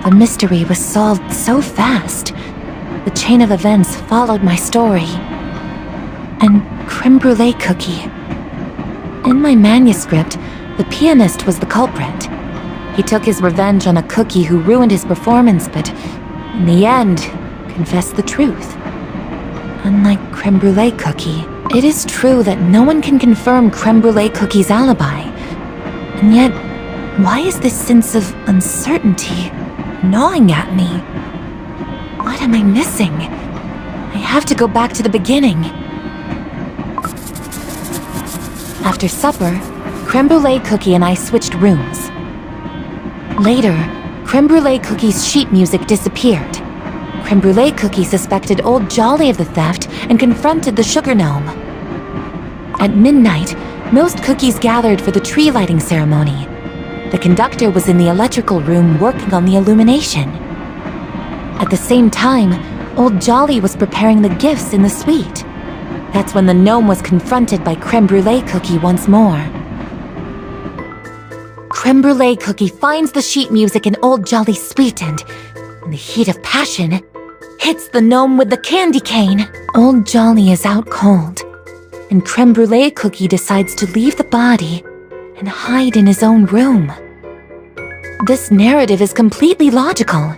The mystery was solved so fast. The chain of events followed my story. And creme brulee cookie. In my manuscript, the pianist was the culprit. He took his revenge on a cookie who ruined his performance, but in the end, confessed the truth. Unlike creme brulee cookie, it is true that no one can confirm creme brulee cookie's alibi. And yet, why is this sense of uncertainty gnawing at me? What am I missing? I have to go back to the beginning. After supper, creme brulee cookie and I switched rooms. Later, creme brulee cookie's sheet music disappeared. Creme brulee cookie suspected Old Jolly of the theft and confronted the sugar gnome. At midnight, most cookies gathered for the tree lighting ceremony. The conductor was in the electrical room working on the illumination. At the same time, Old Jolly was preparing the gifts in the suite. That's when the gnome was confronted by creme brulee cookie once more. Creme brulee cookie finds the sheet music in Old Jolly's suite and, in the heat of passion, hits the gnome with the candy cane. Old Jolly is out cold, and creme brulee cookie decides to leave the body and hide in his own room. This narrative is completely logical,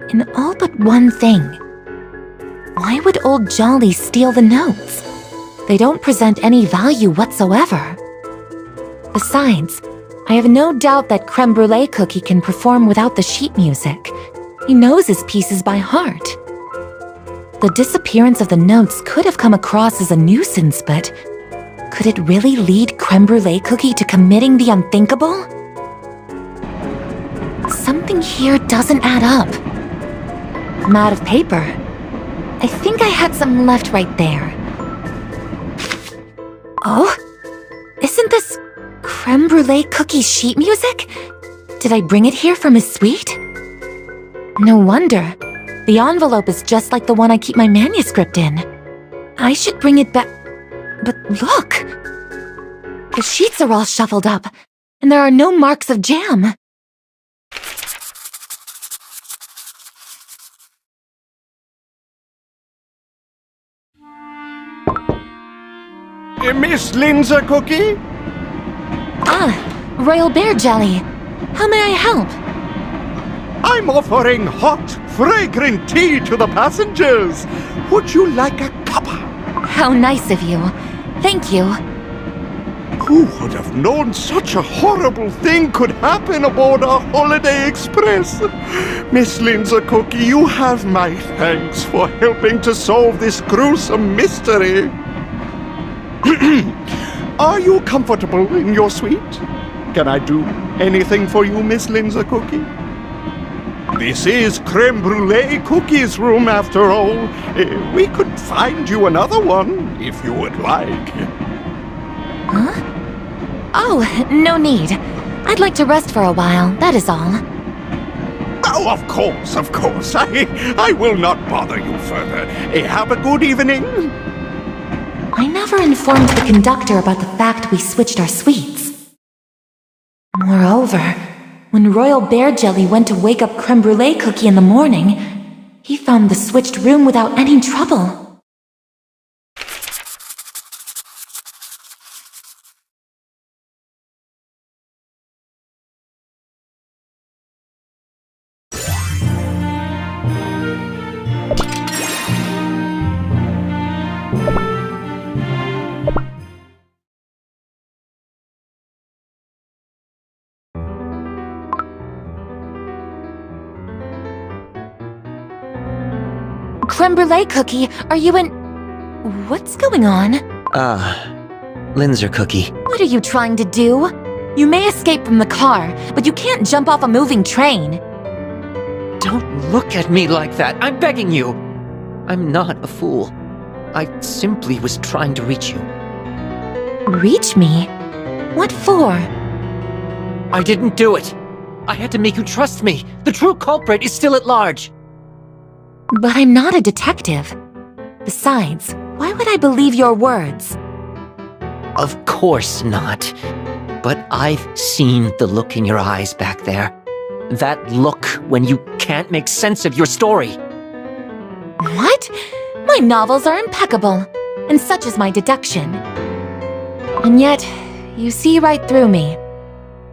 in all but one thing. Why would Old Jolly steal the notes? They don't present any value whatsoever. Besides, I have no doubt that creme brulee cookie can perform without the sheet music. He knows his pieces by heart. The disappearance of the notes could have come across as a nuisance, but could it really lead creme brulee cookie to committing the unthinkable? Something here doesn't add up. I'm out of paper. I think I had some left right there. Oh? Isn't this creme brulee cookie sheet music? Did I bring it here from his suite? No wonder. The envelope is just like the one I keep my manuscript in. I should bring it back. But look! The sheets are all shuffled up, and there are no marks of jam. Miss Lindsay Cookie? Ah, Royal Bear Jelly. How may I help? I'm offering hot, fragrant tea to the passengers. Would you like a cuppa? How nice of you. Thank you. Who would have known such a horrible thing could happen aboard a Holiday Express? Miss Lindsay Cookie, you have my thanks for helping to solve this gruesome mystery. Are you comfortable in your suite? Can I do anything for you, Miss Lindsay Cookie? This is Creme Brulee Cookie's room, after all. We could find you another one, if you would like. Huh? Oh, no need. I'd like to rest for a while, that is all. Oh, of course, of course. I will not bother you further. Have a good evening. I never informed the conductor about the fact we switched our suites. Moreover, when Royal Bear Jelly went to wake up Creme Brulee Cookie in the morning, he found the switched room without any trouble. Creme Brulee Cookie, are you in... What's going on? Lindsay Cookie. What are you trying to do? You may escape from the car, but you can't jump off a moving train. Don't look at me like that, I'm begging you! I'm not a fool. I simply was trying to reach you. Reach me? What for? I didn't do it! I had to make you trust me! The true culprit is still at large! But I'm not a detective. Besides, why would I believe your words? Of course not. But I've seen the look in your eyes back there. That look when you can't make sense of your story. What? My novels are impeccable, and such is my deduction. And yet, you see right through me.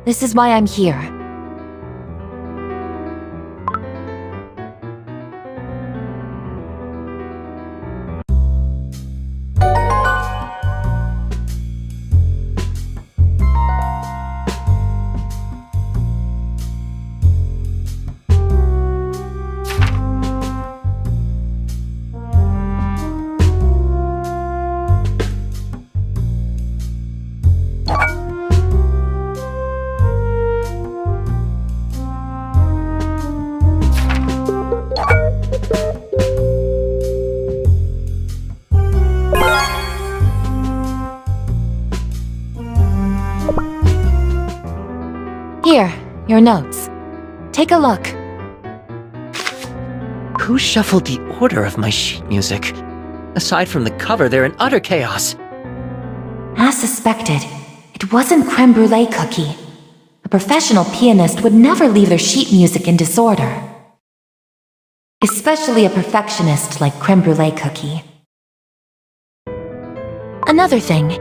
This is why I'm here. Here, your notes. Take a look. Who shuffled the order of my sheet music? Aside from the cover, they're in utter chaos. As suspected, it wasn't Creme Brulee Cookie. A professional pianist would never leave their sheet music in disorder. Especially a perfectionist like Creme Brulee Cookie. Another thing.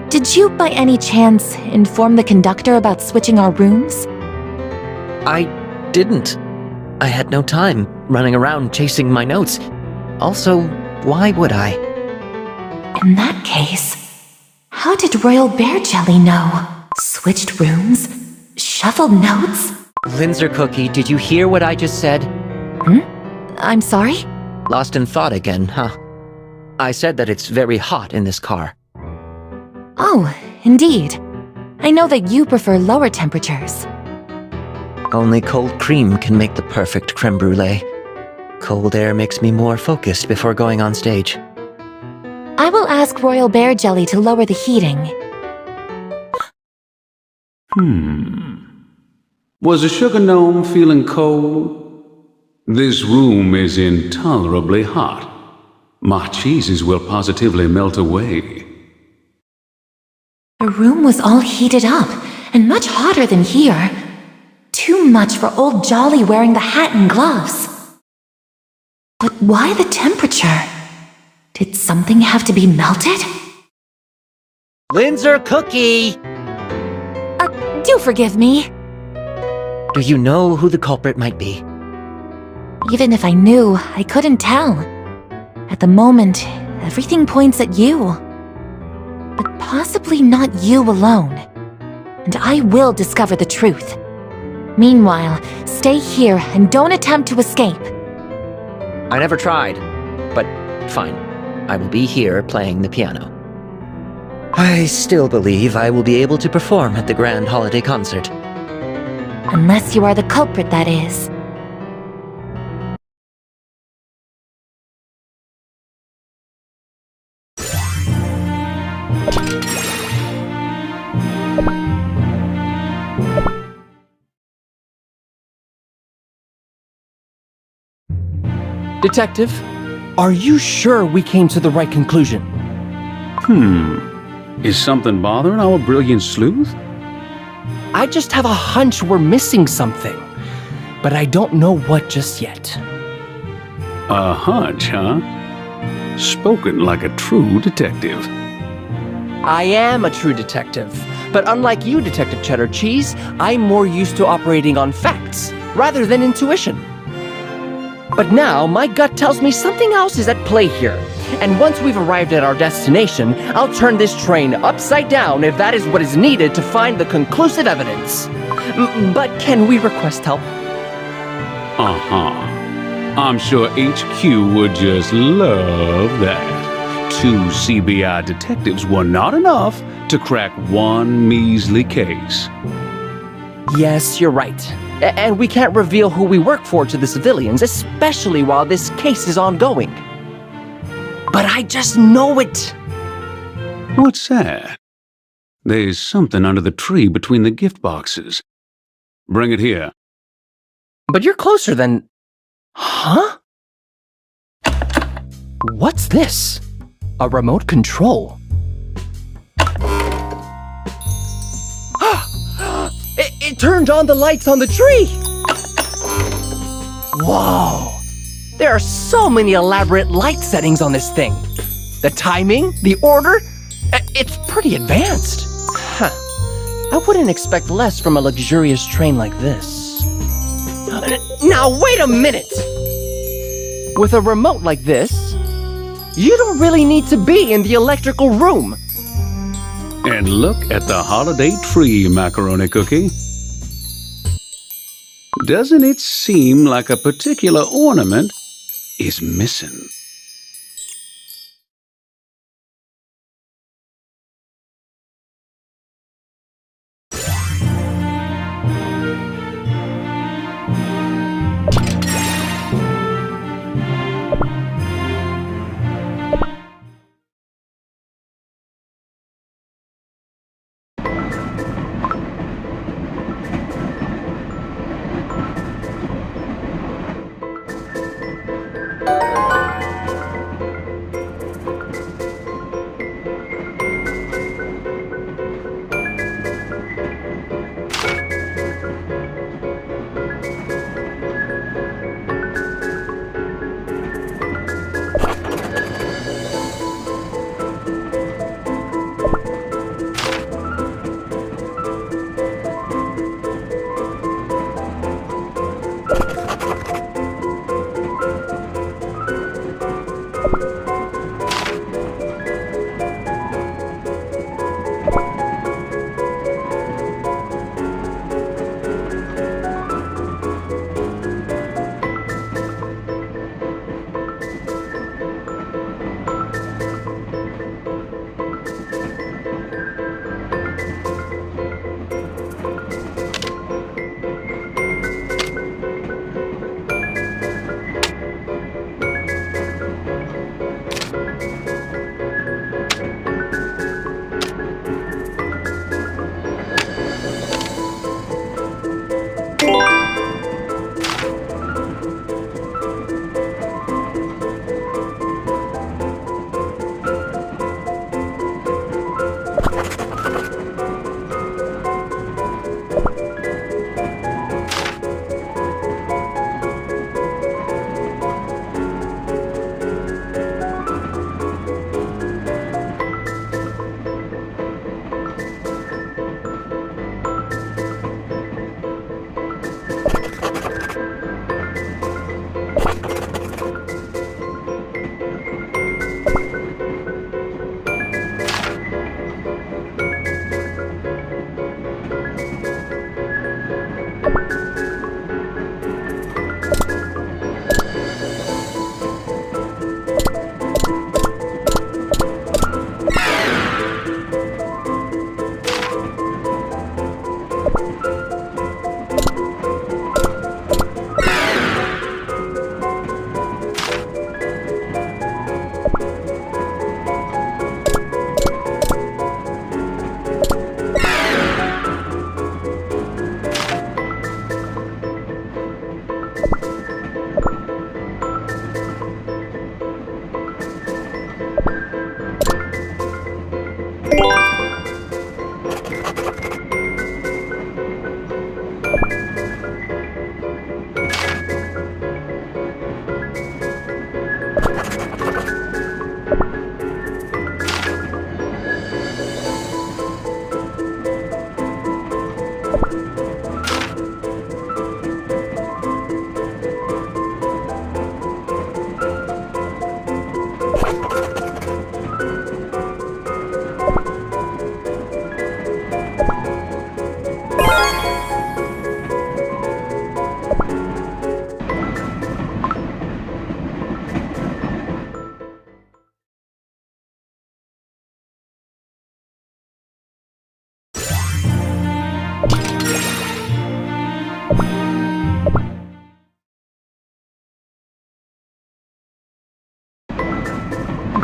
Did you, by any chance, inform the conductor about switching our rooms? I didn't. I had no time running around chasing my notes. Also, why would I? In that case, how did Royal Bear Jelly know? Switched rooms? Shuffled notes? Linzer Cookie, did you hear what I just said? I'm sorry? Lost in thought again, huh? I said that it's very hot in this car. Oh, indeed. I know that you prefer lower temperatures. Only cold cream can make the perfect creme brulee. Cold air makes me more focused before going on stage. I will ask Royal Bear Jelly to lower the heating. Was the sugar gnome feeling cold? This room is intolerably hot. My cheeses will positively melt away. The room was all heated up, and much hotter than here. Too much for old Jolly wearing the hat and gloves. But why the temperature? Did something have to be melted? Linzer Cookie! Do forgive me. Do you know who the culprit might be? Even if I knew, I couldn't tell. At the moment, everything points at you. But possibly not you alone. And I will discover the truth. Meanwhile, stay here and don't attempt to escape. I never tried, but fine. I will be here playing the piano. I still believe I will be able to perform at the grand holiday concert. Unless you are the culprit, that is. Detective, are you sure we came to the right conclusion? Is something bothering our brilliant sleuth? I just have a hunch we're missing something, but I don't know what just yet. A hunch, huh? Spoken like a true detective. I am a true detective, but unlike you, Detective Cheddar Cheese, I'm more used to operating on facts rather than intuition. But now, my gut tells me something else is at play here. And once we've arrived at our destination, I'll turn this train upside down if that is what is needed to find the conclusive evidence. But can we request help? I'm sure HQ would just love that. 2 CBI detectives were not enough to crack one measly case. Yes, you're right. And we can't reveal who we work for to the civilians, especially while this case is ongoing. But I just know it! What's that? There's something under the tree between the gift boxes. Bring it here. But you're closer than... Huh? What's this? A remote control. It turned on the lights on the tree! Whoa! There are so many elaborate light settings on this thing. The timing, the order, it's pretty advanced. Huh. I wouldn't expect less from a luxurious train like this. Now, wait a minute! With a remote like this, you don't really need to be in the electrical room. And look at the holiday tree, Macaroni Cookie. Doesn't it seem like a particular ornament is missing?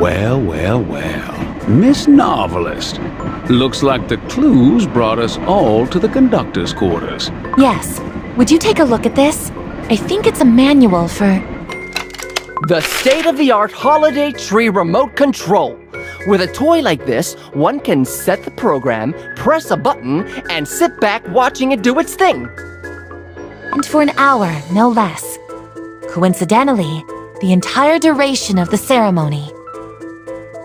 Well, well, well. Miss Novelist. Looks like the clues brought us all to the conductor's quarters. Yes. Would you take a look at this? I think it's a manual for... The state-of-the-art holiday tree remote control. With a toy like this, one can set the program, press a button, and sit back watching it do its thing. And for an hour, no less. Coincidentally, the entire duration of the ceremony.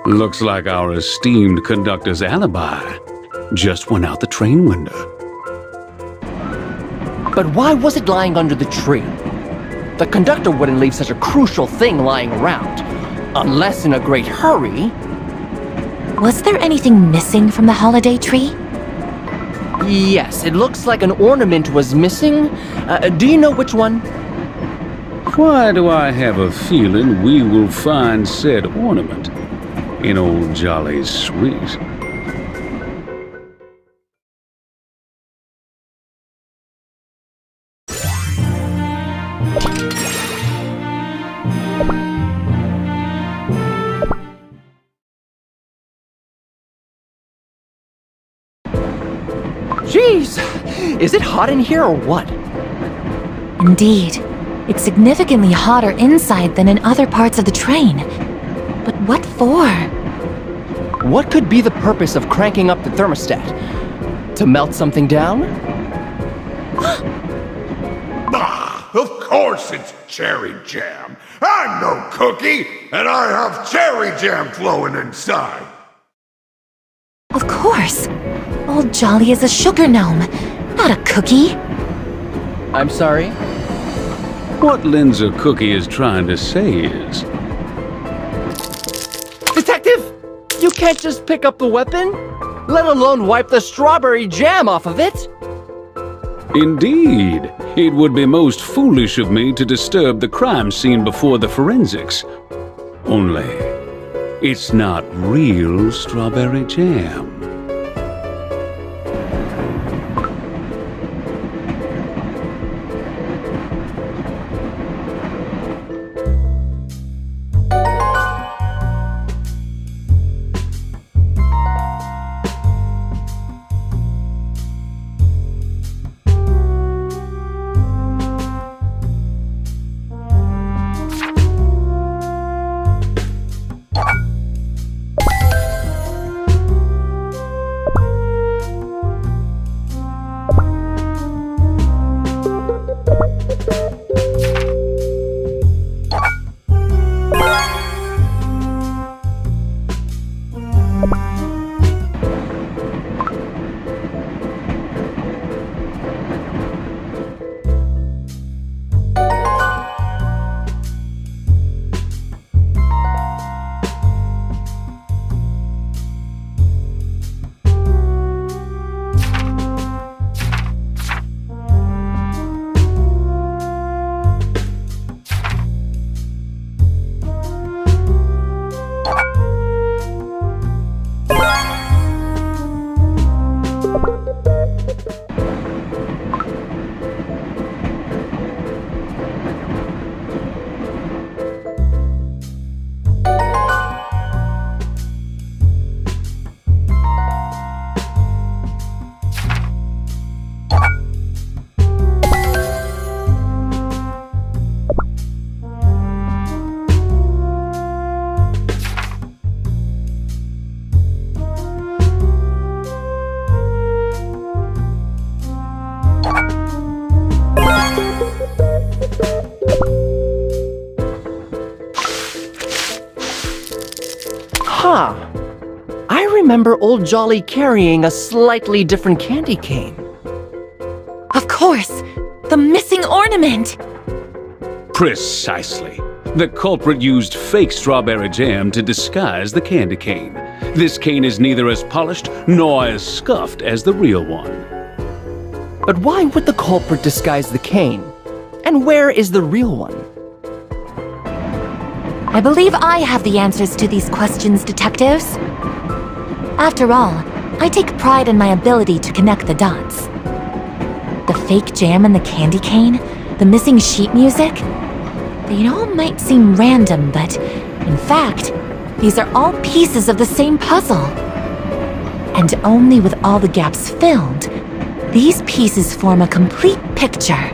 Looks like our esteemed conductor's alibi just went out the train window. But why was it lying under the tree? The conductor wouldn't leave such a crucial thing lying around, unless in a great hurry. Was there anything missing from the holiday tree? Yes, it looks like an ornament was missing. Do you know which one? Why do I have a feeling we will find said ornament in old Jolly's suite? Jeez, is it hot in here or what? Indeed, it's significantly hotter inside than in other parts of the train. But what for? What could be the purpose of cranking up the thermostat? To melt something down? Bah, of course it's cherry jam. I'm no cookie, and I have cherry jam flowing inside. Of course. Old Jolly is a sugar gnome, not a cookie. I'm sorry? What Linza Cookie is trying to say is... Detective! You can't just pick up the weapon, let alone wipe the strawberry jam off of it! Indeed, it would be most foolish of me to disturb the crime scene before the forensics. Only, it's not real strawberry jam. Huh. I remember Old Jolly carrying a slightly different candy cane. Of course! The missing ornament! Precisely. The culprit used fake strawberry jam to disguise the candy cane. This cane is neither as polished nor as scuffed as the real one. But why would the culprit disguise the cane? And where is the real one? I believe I have the answers to these questions, detectives. After all, I take pride in my ability to connect the dots. The fake jam and the candy cane, the missing sheet music, they all might seem random, but in fact, these are all pieces of the same puzzle. And only with all the gaps filled, these pieces form a complete picture.